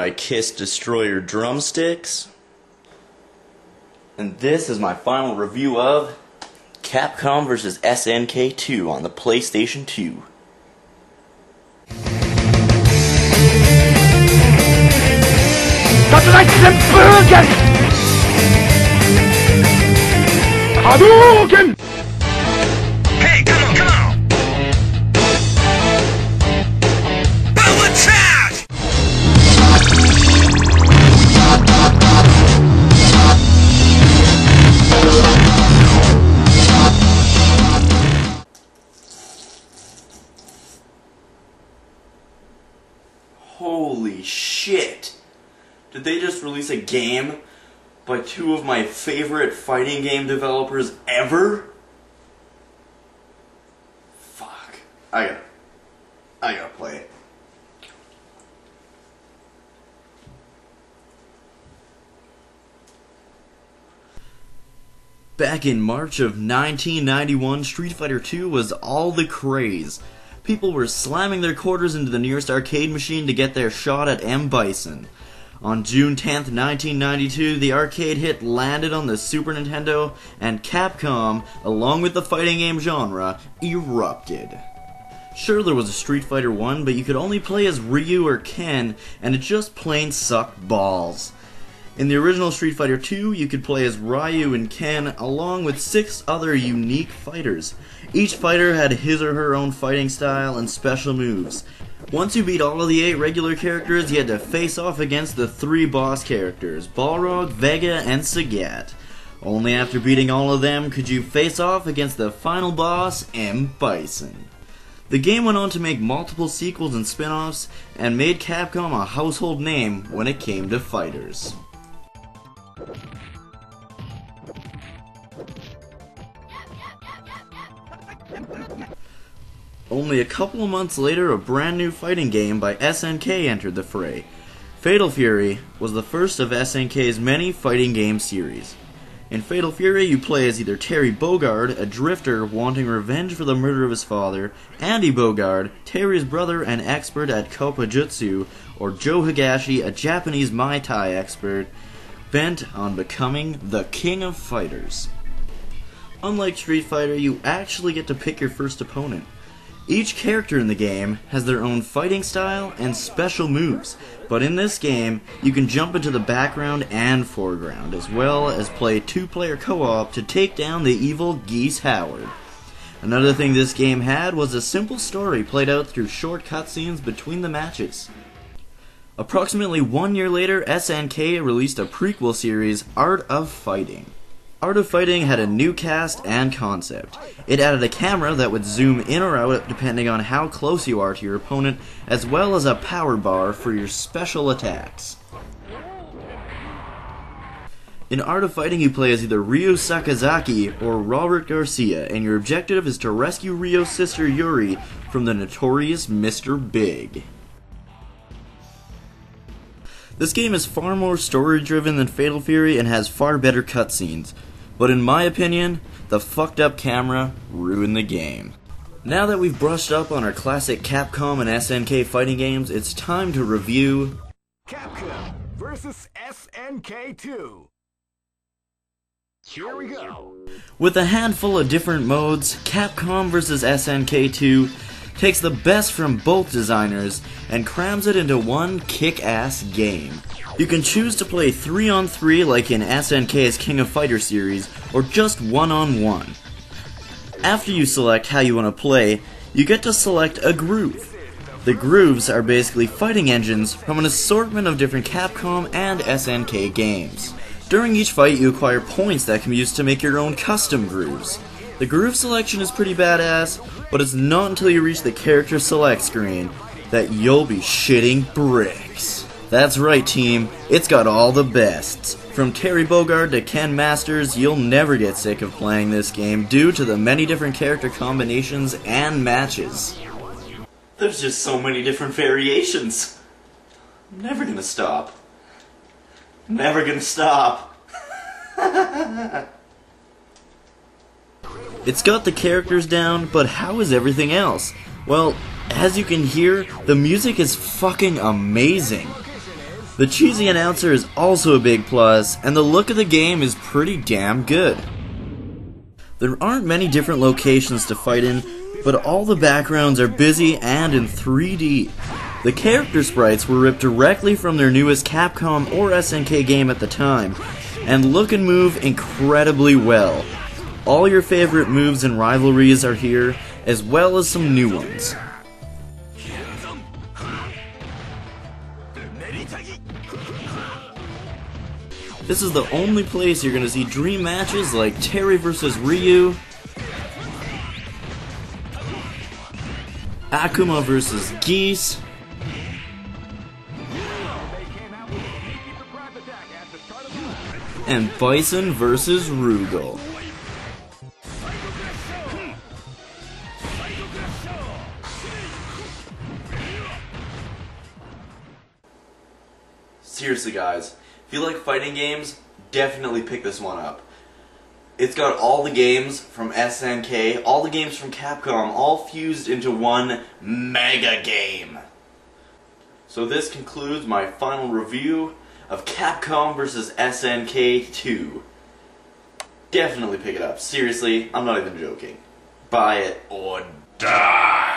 my Kiss Destroyer drumsticks. And this is my final review of Capcom vs. SNK 2 on the PlayStation 2. Hey, come on, come on! Power charge! Holy shit! Did they just release a game by two of my favorite fighting game developers ever? Fuck. I gotta play it. Back in March of 1991, Street Fighter II was all the craze. People were slamming their quarters into the nearest arcade machine to get their shot at M. Bison. On June 10th, 1992, the arcade hit landed on the Super Nintendo, and Capcom, along with the fighting game genre, erupted. Sure, there was a Street Fighter 1, but you could only play as Ryu or Ken, and it just plain sucked balls. In the original Street Fighter 2, you could play as Ryu and Ken, along with 6 other unique fighters. Each fighter had his or her own fighting style and special moves. Once you beat all of the 8 regular characters, you had to face off against the 3 boss characters, Balrog, Vega, and Sagat. Only after beating all of them could you face off against the final boss, M. Bison. The game went on to make multiple sequels and spin-offs, and made Capcom a household name when it came to fighters. Only a couple of months later, a brand new fighting game by SNK entered the fray. Fatal Fury was the first of SNK's many fighting game series. In Fatal Fury, you play as either Terry Bogard, a drifter wanting revenge for the murder of his father, Andy Bogard, Terry's brother and expert at Kopajutsu, or Joe Higashi, a Japanese Muay Thai expert, bent on becoming the king of fighters. Unlike Street Fighter, you actually get to pick your first opponent. Each character in the game has their own fighting style and special moves, but in this game, you can jump into the background and foreground, as well as play 2-player co-op to take down the evil Geese Howard. Another thing this game had was a simple story played out through short cutscenes between the matches. Approximately 1 year later, SNK released a prequel series, Art of Fighting. Art of Fighting had a new cast and concept. It added a camera that would zoom in or out depending on how close you are to your opponent, as well as a power bar for your special attacks. In Art of Fighting, you play as either Ryu Sakazaki or Robert Garcia, and your objective is to rescue Ryo's sister Yuri from the notorious Mr. Big. This game is far more story-driven than Fatal Fury and has far better cutscenes, but in my opinion, the fucked up camera ruined the game. Now that we've brushed up on our classic Capcom and SNK fighting games, it's time to review Capcom vs. SNK 2. Here we go. With a handful of different modes, Capcom vs. SNK 2 takes the best from both designers and crams it into one kick-ass game. You can choose to play 3-on-3 like in SNK's King of Fighters series, or just 1-on-1. After you select how you want to play, you get to select a groove. The grooves are basically fighting engines from an assortment of different Capcom and SNK games. During each fight, you acquire points that can be used to make your own custom grooves. The groove selection is pretty badass, but it's not until you reach the character select screen that you'll be shitting bricks. That's right, team, it's got all the bests. From Terry Bogard to Ken Masters, you'll never get sick of playing this game due to the many different character combinations and matches. There's just so many different variations. I'm never gonna stop. Never gonna stop. It's got the characters down, but how is everything else? Well, as you can hear, the music is fucking amazing. The cheesy announcer is also a big plus, and the look of the game is pretty damn good. There aren't many different locations to fight in, but all the backgrounds are busy and in 3D. The character sprites were ripped directly from their newest Capcom or SNK game at the time, and look and move incredibly well. All your favorite moves and rivalries are here, as well as some new ones. This is the only place you're gonna see dream matches like Terry vs. Ryu, Akuma vs. Geese, and Bison vs. Rugal. Seriously guys, if you like fighting games, definitely pick this one up. It's got all the games from SNK, all the games from Capcom, all fused into one mega game. So this concludes my final review of Capcom vs. SNK 2. Definitely pick it up. Seriously, I'm not even joking. Buy it or die!